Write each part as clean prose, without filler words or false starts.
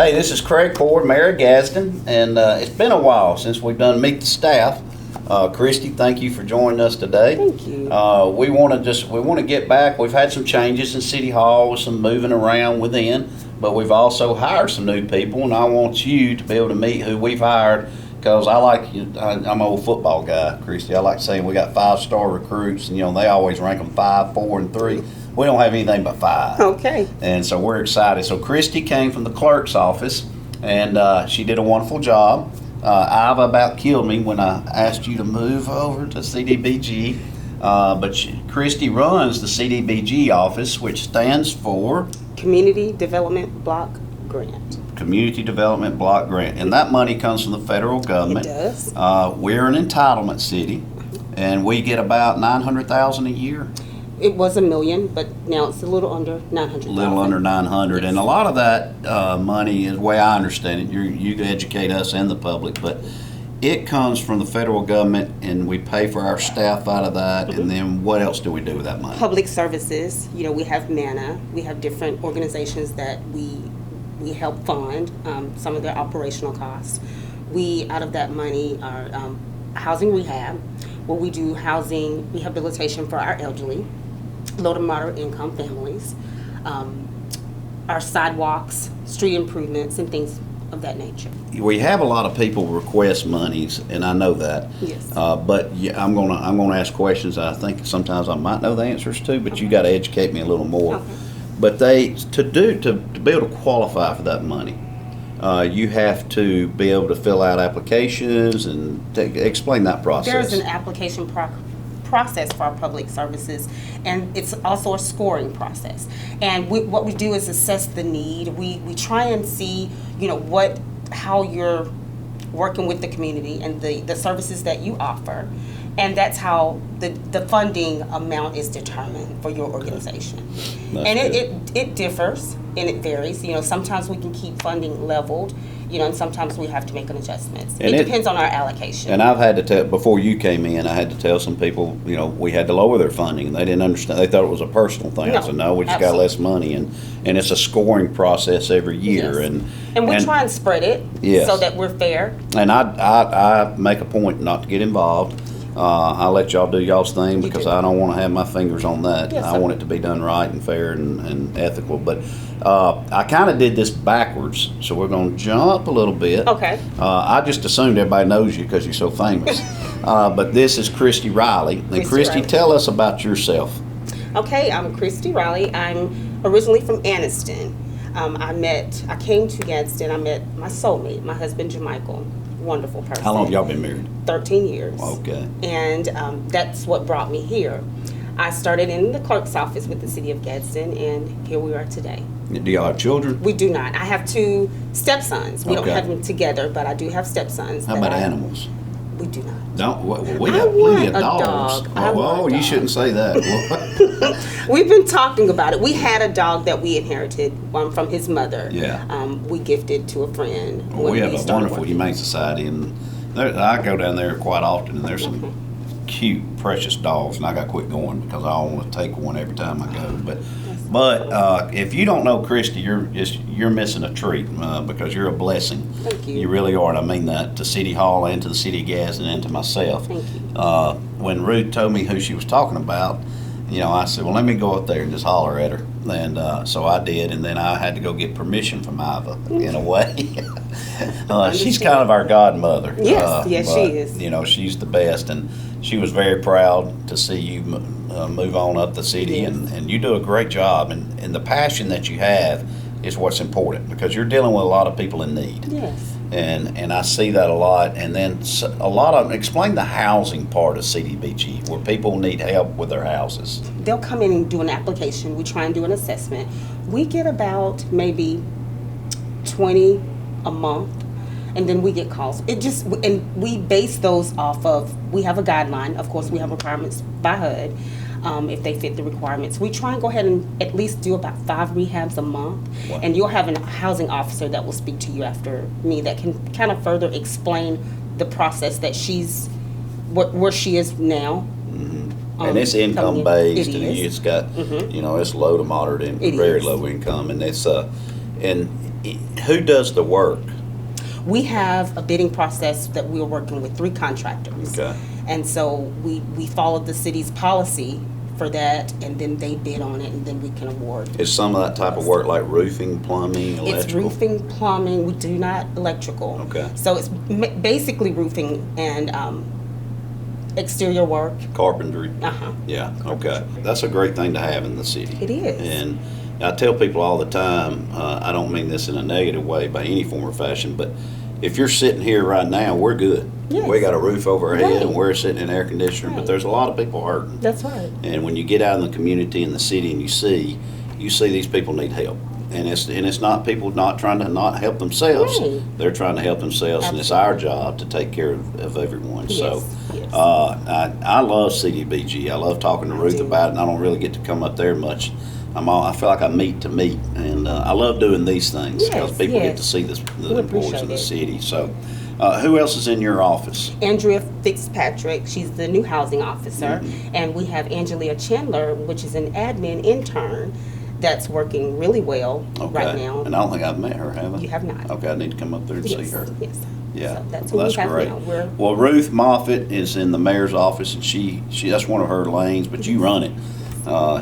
Hey, this is Craig Ford, Mayor of Gadsden, and it's been a while since we've done Meet the Staff. Christy, thank you for joining us today. Thank you. We want to get back. We've had some changes in City Hall with some moving around within, but we've also hired some new people, and I want you to be able to meet who we've hired. Because I'm an old football guy, Christy. I like saying we got 5-star recruits, and they always rank them 5, 4, and 3. We don't have anything but 5. Okay. And so we're excited. So Christy came from the clerk's office, and she did a wonderful job. Iva about killed me when I asked you to move over to CDBG. But Christy runs the CDBG office, which stands for Community Development Block Grant. Community Development Block Grant, and that money comes from the federal government. It does. We're an entitlement city, and we get about $900,000 a year. It was $1 million, but now it's a little under $900,000. A little under 900, and a lot of that money, is the way I understand it. You can educate us and the public, but it comes from the federal government, and we pay for our staff out of that. And then what else do we do with that money? Public services. We have MANA. We have different organizations that we help fund some of their operational costs. We, out of that money, are housing rehab, where we do housing rehabilitation for our elderly, low to moderate income families, our sidewalks, street improvements, and things of that nature. We have a lot of people request monies, and I know that. Yes. But I'm gonna ask questions I think sometimes I might know the answers to, but you got to educate me a little more. Okay. But to be able to qualify for that money, you have to be able to fill out applications and explain that process. There's an application process for our public services, and it's also a scoring process. And what we do is assess the need. We try and see, how you're working with the community and the services that you offer. And that's how the funding amount is determined for your organization. And it differs and it varies. Sometimes we can keep funding leveled, and sometimes we have to make an adjustment. It depends on our allocation. And I've had to tell, before you came in, I had to tell some people, we had to lower their funding. They didn't understand. They thought it was a personal thing. I said, no, we just got less money. And it's a scoring process every year. Yes. And we try and spread it so that we're fair. And I make a point not to get involved. I let y'all do y'all's thing because I don't want to have my fingers on that. Yes, I want it to be done right and fair and ethical. But I kind of did this backwards, so we're going to jump a little bit. Okay. I just assumed everybody knows you because you're so famous. But this is Christy Riley. And Christy, tell us about yourself. Okay, I'm Christy Riley. I'm originally from Anniston. I came to Gadsden. I met my soulmate, my husband, Jermichael. Wonderful person. How long have y'all been married? 13 years. Okay. And that's what brought me here. I started in the clerk's office with the city of Gadsden, and here we are today. Do y'all have children? We do not. I have 2 stepsons. We don't have them together, but I do have stepsons. How about animals? We do not. We have plenty of dogs. Oh, you shouldn't say that. We've been talking about it. We had a dog that we inherited from his mother. Yeah. We gifted to a friend. Well, we have a wonderful humane society, and I go down there quite often, and there's some cute, precious dogs, and I got to quit going because I want to take one every time I go. But if you don't know Christy, you're missing a treat because you're a blessing. Thank you. You really are, and I mean that to City Hall and to the City of Gadsden and to myself. Thank you. When Ruth told me who she was talking about, I said, well, let me go up there and just holler at her. And so I did, and then I had to go get permission from Iva, in a way. She's kind of our godmother. Yes, but, she is. She's the best, and she was very proud to see you move on up the city, Yes. and you do a great job. And the passion that you have is what's important because you're dealing with a lot of people in need. Yes. And I see that a lot. And then a lot of, explain the housing part of CDBG where people need help with their houses. They'll come in and do an application. We try and do an assessment. We get about maybe 20 a month, and then we get calls. And we base those off of, we have a guideline. Of course, we have requirements by HUD. If they fit the requirements. We try and go ahead and at least do about 5 rehabs a month. Wow. And you'll have a housing officer that will speak to you after me that can kind of further explain the process that where she is now. Mm-hmm. And it's income based, and it's got, it's low to moderate and very low income, and it's and Who does the work? We have a bidding process that we're working with 3 contractors. Okay. And so we follow the city's policy for that, and then they bid on it, and then we can award. Is some of that type of work like roofing, plumbing, electrical? It's roofing, plumbing. We do not electrical. Okay. So it's basically roofing and exterior work. Carpentry? Uh-huh. Yeah, okay. That's a great thing to have in the city. It is. And I tell people all the time, I don't mean this in a negative way by any form or fashion, but if you're sitting here right now, we're good. Yes. We got a roof over our head Right. and we're sitting in air conditioning, but Right. there's a lot of people hurting. That's right. And when you get out in the community and the city and you see these people need help. And it's not people not trying to not help themselves. Right. They're trying to help themselves, and it's our job to take care of everyone. Yes, So yes. I love CDBG. I love talking to Ruth do. about it, and I don't really get to come up there much. I feel like I meet to meet, and I love doing these things because Yes, people get yes. to see the We employees appreciate of the it. city. So who else is in your office? Andrea Fitzpatrick, she's the new housing officer, and we have Angelia Chandler, which is an admin intern that's working really well right now. And I don't think I've met her, have I? You have not. Okay, I need to come up there and see her. Yes. Yeah, So that's well, who that's we have great. now. Well, Ruth Moffitt is in the mayor's office, and she that's one of her lanes, but you run it.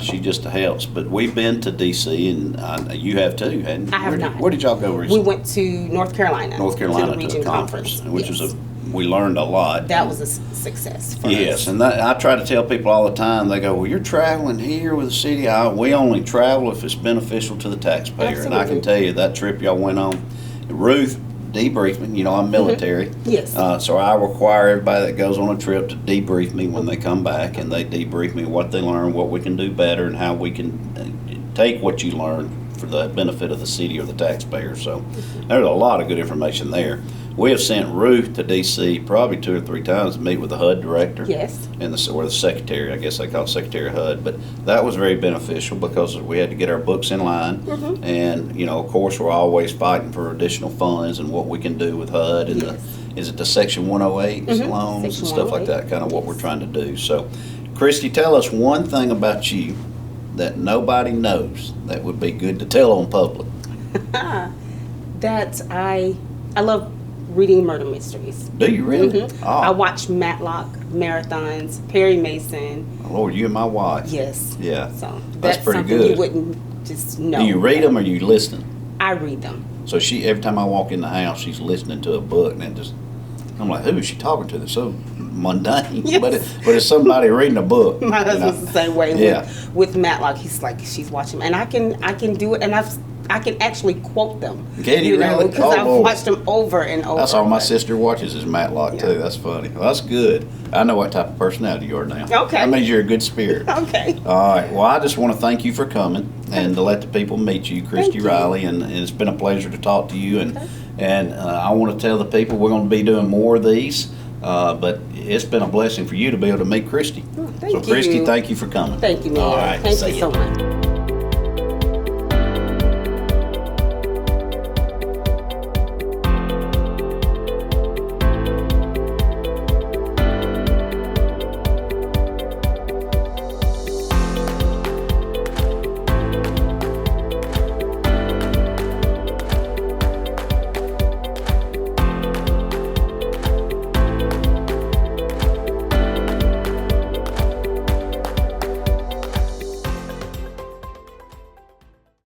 She just helps. But we've been to D.C., and you have too, hadn't you? I have not. Where did y'all go recently? We went to North Carolina. North Carolina to the region conference, which yes. was we learned a lot. That was a success for Yes, us. and I try to tell people all the time. They go, "Well, you're traveling here with the city." We only travel if it's beneficial to the taxpayer, and I can Absolutely. tell you that trip y'all went on. Ruth debriefed me. You know, I'm military. Yes. So I require everybody that goes on a trip to debrief me when they come back, and they debrief me what they learned, what we can do better, and how we can take what you learned for the benefit of the city or the taxpayer. So there's a lot of good information there. We have sent Ruth to D.C. probably 2 or 3 times to meet with the HUD director. Yes. And or the secretary, I guess they call it Secretary of HUD. But that was very beneficial because we had to get our books in line. And, you know, of course, we're always fighting for additional funds and what we can do with HUD. And Yes. is it the Section 108 loans Section and stuff like 108. that, kind of what we're trying to do. So, Christy, tell us one thing about you that nobody knows that would be good to tell on public. That I love reading murder mysteries. Do you really? I watch Matlock marathons, Perry Mason. Lord, you and my wife. Yes. Yeah. So That's that's pretty something good. you wouldn't just know. Do you read them or you listening? I read them. So every time I walk in the house, she's listening to a book, and I'm like, who is she talking to? They're so mundane, Yes. but it's somebody reading a book. My husband's the same way. Yeah. With Matlock, he's like, she's watching, and I can do it, and I can actually quote them. Can you really? Because Oh, I've Lord. watched them over and over. That's all my But- sister watches is Matlock Yeah. too. That's funny. Well, that's good. I know what type of personality you are now. Okay. That means you're a good spirit. Okay. All right. Well, I just want to thank you for coming and to let the people meet you, Christy Thank you. Riley, and it's been a pleasure to talk to you. And I want to tell the people we're going to be doing more of these, but it's been a blessing for you to be able to meet Christy. Thank so, Christy, you. thank you for coming. Thank you, Mayor. All right. Thank See you ya. so much.